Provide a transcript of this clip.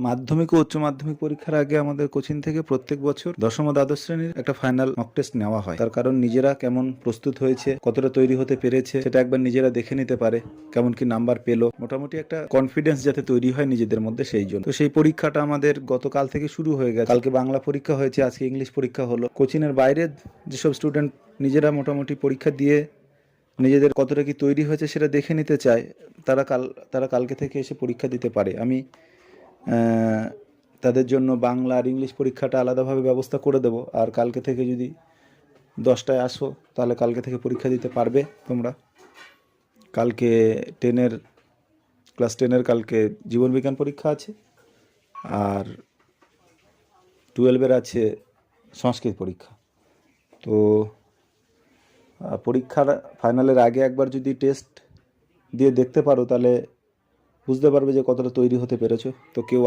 মাধ্যমিক ও উচ্চ মাধ্যমিক পরীক্ষার আগে আমাদের কোচিং থেকে প্রত্যেক বছর দশম ও দ্বাদশ শ্রেণীর একটা ফাইনাল মক টেস্ট নেওয়া হয়। তার কারণ নিজেরা কেমন প্রস্তুত হয়েছে, কতটা তৈরি হতে পেরেছে সেটা একবার নিজেরা দেখে নিতে পারে, কেমন কি নাম্বার পেলো, মোটামুটি একটা কনফিডেন্স যাতে তৈরি হয় নিজেদের মধ্যে, সেই জন্য। তো সেই পরীক্ষাটা আমাদের গতকাল থেকে শুরু হয়ে গেছে। কালকে বাংলা পরীক্ষা হয়েছে, আজকে ইংলিশ পরীক্ষা হলো। কোচিংয়ের বাইরে যেসব স্টুডেন্ট নিজেরা মোটামুটি পরীক্ষা দিয়ে নিজেদের কতটা কি তৈরি হয়েছে সেটা দেখে নিতে চায়, তারা কালকে থেকে এসে পরীক্ষা দিতে পারে। আমি তাদের জন্য বাংলা আর ইংলিশ পরীক্ষাটা আলাদাভাবে ব্যবস্থা করে দেব। আর কালকে থেকে যদি 10টায় আসো তাহলে কালকে থেকে পরীক্ষা দিতে পারবে তোমরা। কালকে ক্লাস 10-এর কালকে জীবনবিজ্ঞান পরীক্ষা আছে, আর 12-এর আছে সংস্কৃত পরীক্ষা। তো পরীক্ষার ফাইনালের আগে একবার যদি টেস্ট দিয়ে দেখতে পারো তাহলে বুঝতে পারবে যে কতটা তৈরি হতে পেরেছো। তো কেউ